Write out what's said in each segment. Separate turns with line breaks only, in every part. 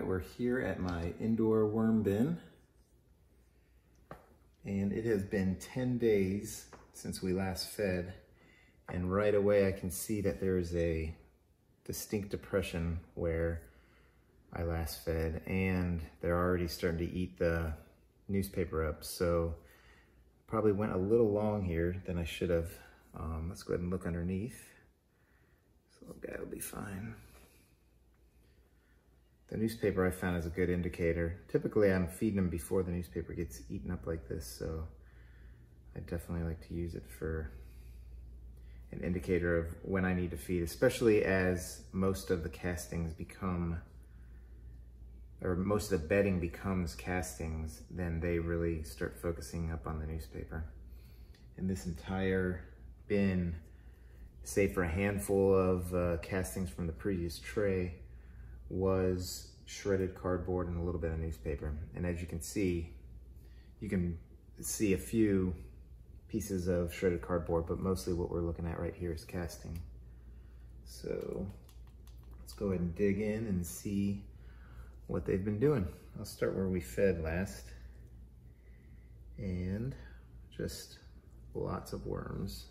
right, we're here at my indoor worm bin, and it has been 10 days since we last fed, and right away I can see that there's a distinct depression where I last fed, and they're already starting to eat the newspaper up, so probably went a little long here than I should have. Let's go ahead and look underneath. This little guy will be fine. The newspaper I found is a good indicator. Typically I'm feeding them before the newspaper gets eaten up like this, so I definitely like to use it for an indicator of when I need to feed, especially as most of the castings become, or most of the bedding becomes castings, then they really start focusing up on the newspaper. And this entire bin, save for a handful of castings from the previous tray, was shredded cardboard and a little bit of newspaper. And as you can see a few pieces of shredded cardboard, but mostly what we're looking at right here is casting. So let's go ahead and dig in and see what they've been doing. I'll start where we fed last, and just lots of worms.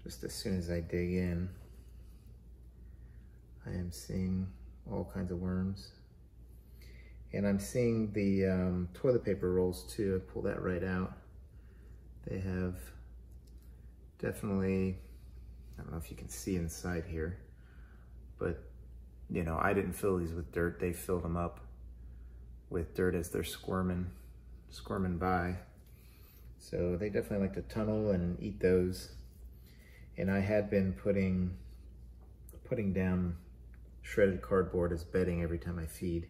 Just as soon as I dig in, I am seeing all kinds of worms. And I'm seeing the toilet paper rolls too. I pull that right out. They have definitely, I don't know if you can see inside here, but you know, I didn't fill these with dirt. They filled them up with dirt as they're squirming by. So they definitely like to tunnel and eat those. And I had been putting down shredded cardboard as bedding every time I feed.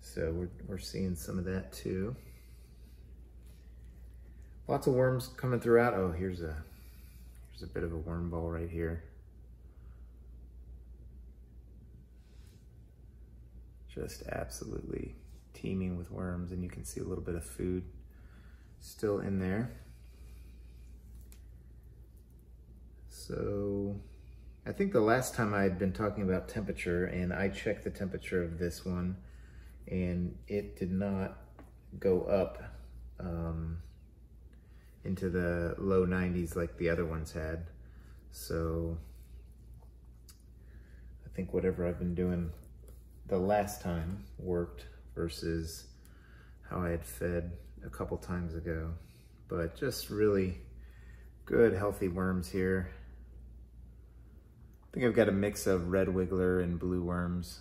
So we're seeing some of that too. Lots of worms coming throughout. Oh, here's a bit of a worm ball right here. Just absolutely teeming with worms, and you can see a little bit of food still in there. So I think the last time I had been talking about temperature, and I checked the temperature of this one, and it did not go up into the low 90s like the other ones had. So I think whatever I've been doing the last time worked versus how I had fed a couple times ago. But just really good healthy worms here. I think I've got a mix of red wiggler and blue worms.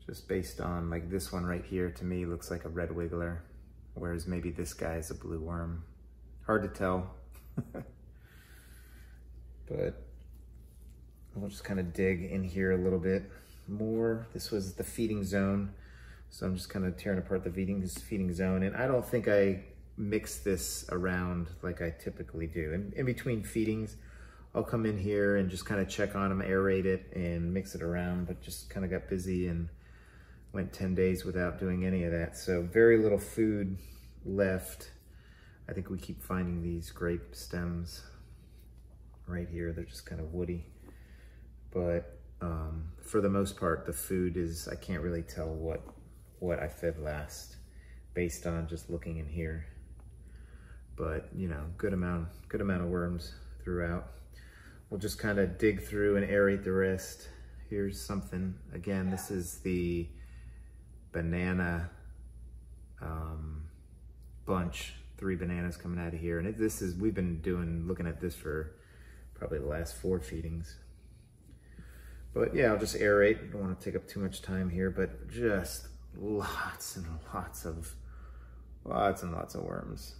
Just based on, like, this one right here to me looks like a red wiggler, whereas maybe this guy is a blue worm. Hard to tell. But we'll just kind of dig in here a little bit more. This was the feeding zone, so I'm just kind of tearing apart the feeding zone. And I don't think I mix this around like I typically do. In between feedings, I'll come in here and just kind of check on them, aerate it, and mix it around, but just kind of got busy and went 10 days without doing any of that. So very little food left. I think we keep finding these grape stems right here. They're just kind of woody. But for the most part, the food is, I can't really tell what I fed last based on just looking in here. But you know, good amount of worms throughout. We'll just kind of dig through and aerate the rest. Here's something, again, this is the banana bunch, 3 bananas coming out of here. And we've been looking at this for probably the last 4 feedings. But yeah, I'll just aerate. I don't want to take up too much time here, but just lots and lots of worms,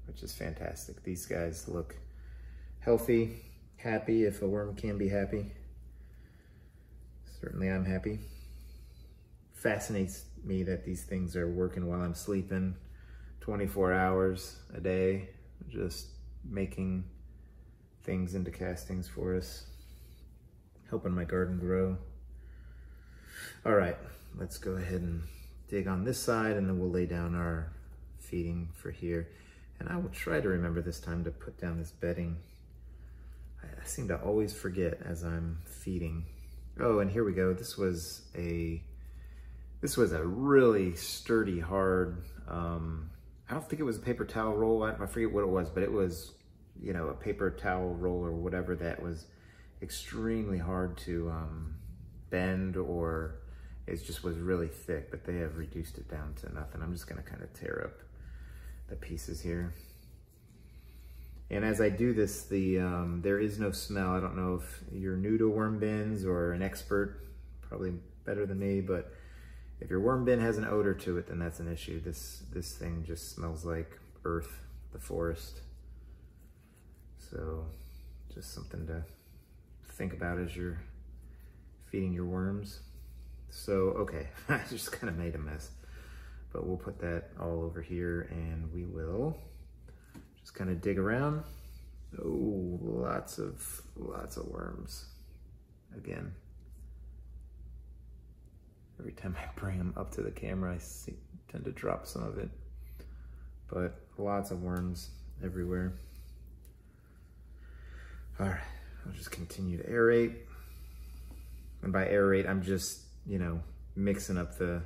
which is fantastic. These guys look healthy, happy, if a worm can be happy. Certainly I'm happy. Fascinates me that these things are working while I'm sleeping 24 hours a day, just making things into castings for us, helping my garden grow. All right, let's go ahead and dig on this side, and then we'll lay down our feeding for here. And I will try to remember this time to put down this bedding. I seem to always forget as I'm feeding. Oh, and here we go. This was a really sturdy, hard, I don't think it was a paper towel roll. I forget what it was, but it was, you know, a paper towel roll or whatever that was extremely hard to bend, or it just was really thick, but they have reduced it down to nothing. I'm just gonna kind of tear up the pieces here. And as I do this, there is no smell. I don't know if you're new to worm bins or an expert, probably better than me, but if your worm bin has an odor to it, then that's an issue. This thing just smells like earth, the forest. So just something to think about as you're feeding your worms. So, okay, I just kind of made a mess, but we'll put that all over here and we will just kind of dig around. Oh, lots of worms again. Every time I bring them up to the camera, I tend to drop some of it, but lots of worms everywhere. All right, I'll just continue to aerate. And by aerate, I'm just, you know, mixing up the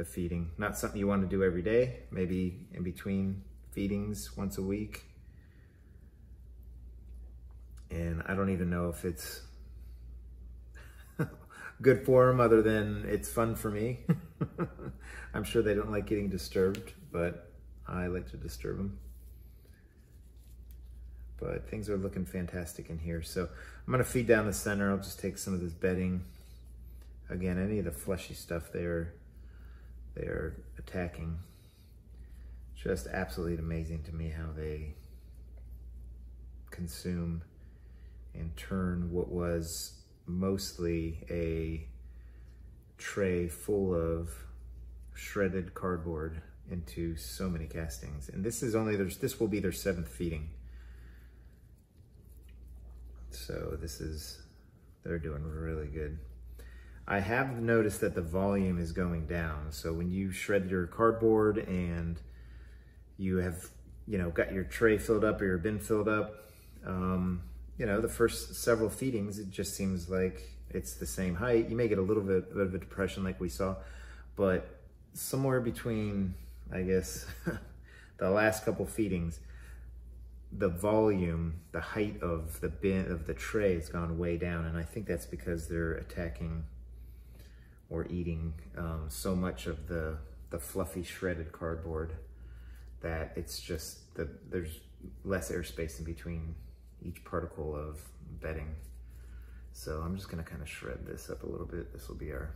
feeding. Not something you want to do every day, maybe in between feedings once a week. And I don't even know if it's good for them other than it's fun for me. I'm sure they don't like getting disturbed, but I like to disturb them. But things are looking fantastic in here. So I'm gonna feed down the center. I'll just take some of this bedding. Again, any of the fleshy stuff they are attacking. Just absolutely amazing to me how they consume and turn what was mostly a tray full of shredded cardboard into so many castings. And this will be their 7th feeding. So they're doing really good. I have noticed that the volume is going down. So when you shred your cardboard and you have, you know, got your tray filled up or your bin filled up, you know, the first several feedings, it just seems like it's the same height. You may get a little bit of a depression like we saw, but somewhere between, I guess, the last couple feedings, the volume, the height of the bin, of the tray has gone way down. And I think that's because they're attacking or eating so much of the fluffy shredded cardboard that it's just, there's less airspace in between each particle of bedding. So I'm just gonna kind of shred this up a little bit. This will be our,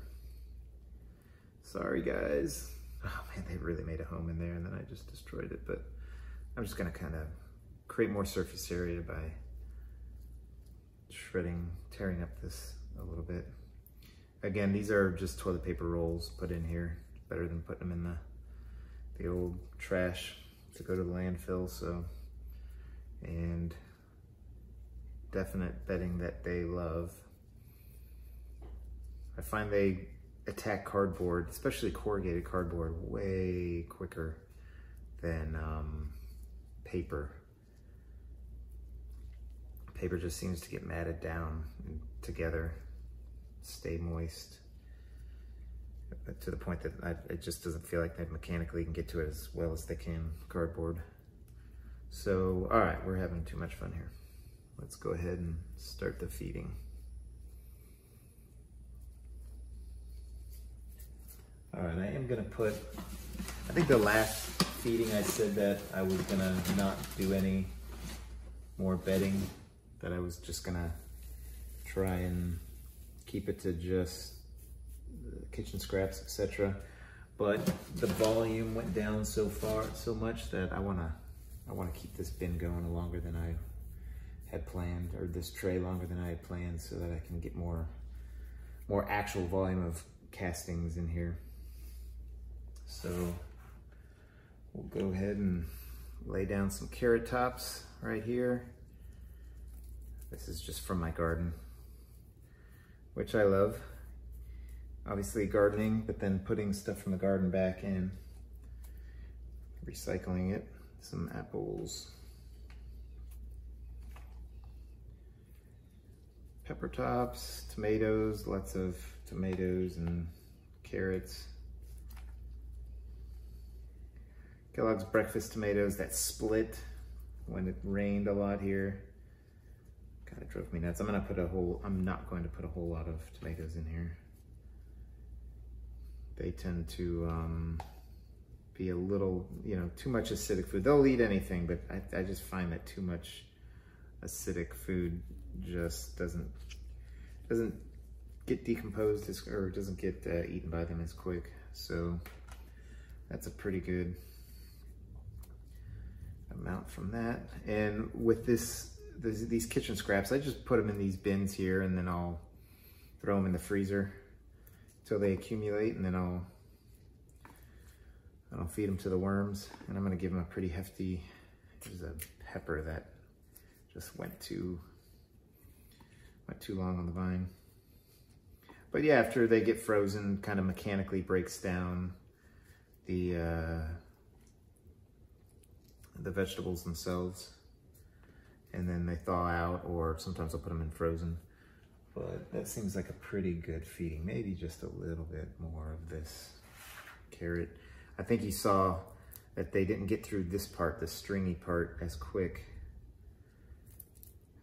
sorry guys. Oh man, they really made a home in there and then I just destroyed it. But I'm just gonna kind of create more surface area by shredding, tearing up this a little bit. Again, these are just toilet paper rolls put in here. It's better than putting them in the old trash to go to the landfill. So, and definite bedding that they love. I find they attack cardboard, especially corrugated cardboard, way quicker than paper. Paper just seems to get matted down and together, stay moist, to the point that it just doesn't feel like they mechanically can get to it as well as they can cardboard. So, all right, we're having too much fun here. Let's go ahead and start the feeding. All right, I am gonna put, I think the last feeding I said that I was gonna not do any more bedding, that I was just gonna try and keep it to just kitchen scraps, etc. But the volume went down so much that I wanna keep this bin going longer than I had planned, or this tray longer than I had planned, so that I can get more actual volume of castings in here. So we'll go ahead and lay down some carrot tops right here. This is just from my garden, which I love. Obviously gardening, but then putting stuff from the garden back in, recycling it. some apples, pepper tops, tomatoes, lots of tomatoes and carrots. Kellogg's breakfast tomatoes that split when it rained a lot here. Kind of drove me nuts. I'm not going to put a whole lot of tomatoes in here. They tend to be a little, too much acidic food. They'll eat anything, but I just find that too much acidic food just doesn't get decomposed or doesn't get eaten by them as quick. So that's a pretty good amount from that. And with these kitchen scraps, I just put them in these bins here, and then I'll throw them in the freezer until they accumulate, and then I'll feed them to the worms. And I'm gonna give them a pretty hefty, there's a pepper that just went too long on the vine. But yeah, after they get frozen, kind of mechanically breaks down the vegetables themselves, and then they thaw out, or sometimes I'll put them in frozen. But that seems like a pretty good feeding. Maybe just a little bit more of this carrot. I think you saw that they didn't get through this part, the stringy part, as quick.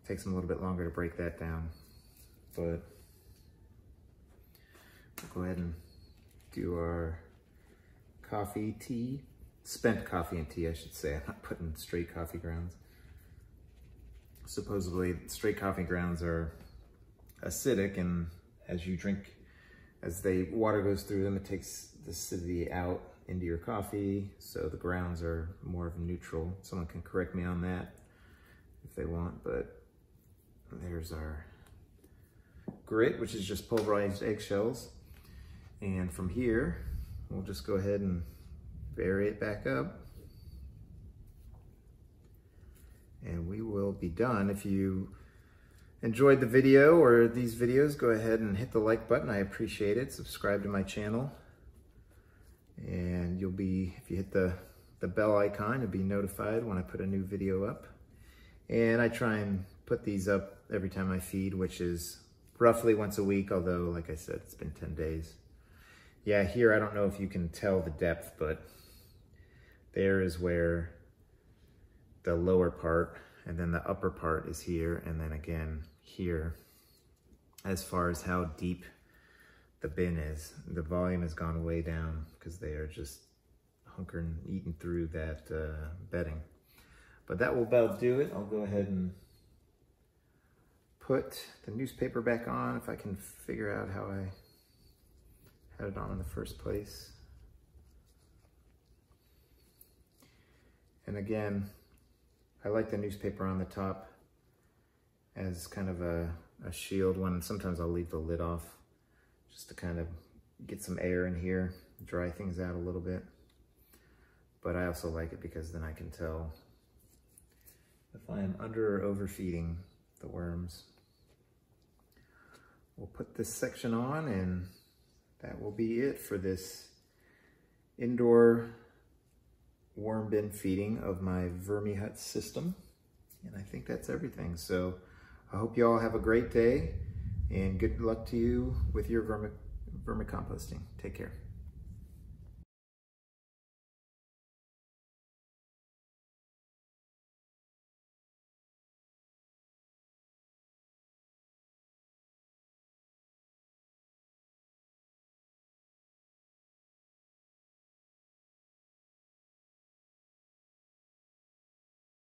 It takes them a little bit longer to break that down. But we'll go ahead and do our coffee, tea. Spent coffee and tea, I should say. I'm not putting straight coffee grounds. Supposedly, straight coffee grounds are acidic, and as the water goes through them, it takes the acidity out into your coffee, so the grounds are more of neutral. Someone can correct me on that if they want, but there's our grit, which is just pulverized eggshells. And from here, we'll just go ahead and vary it back up, and we will be done. If you enjoyed the video or these videos, go ahead and hit the like button. I appreciate it. Subscribe to my channel, and if you hit the bell icon, you'll be notified when I put a new video up. And I try and put these up every time I feed, which is roughly once a week, although like I said, it's been 10 days. Yeah, here, I don't know if you can tell the depth, but there is where the lower part, and then the upper part is here, and then again here. As far as how deep the bin is, the volume has gone way down because they are just hunkering, eating through that bedding. But that will about do it. I'll go ahead and put the newspaper back on if I can figure out how I had it on in the first place. And again, I like the newspaper on the top as kind of a shield one. Sometimes I'll leave the lid off just to kind of get some air in here, dry things out a little bit. But I also like it because then I can tell if I am under or overfeeding the worms. We'll put this section on, and that will be it for this indoor worm bin feeding of my Vermihut system. And I think that's everything. So I hope you all have a great day, and good luck to you with your vermicomposting. Take care.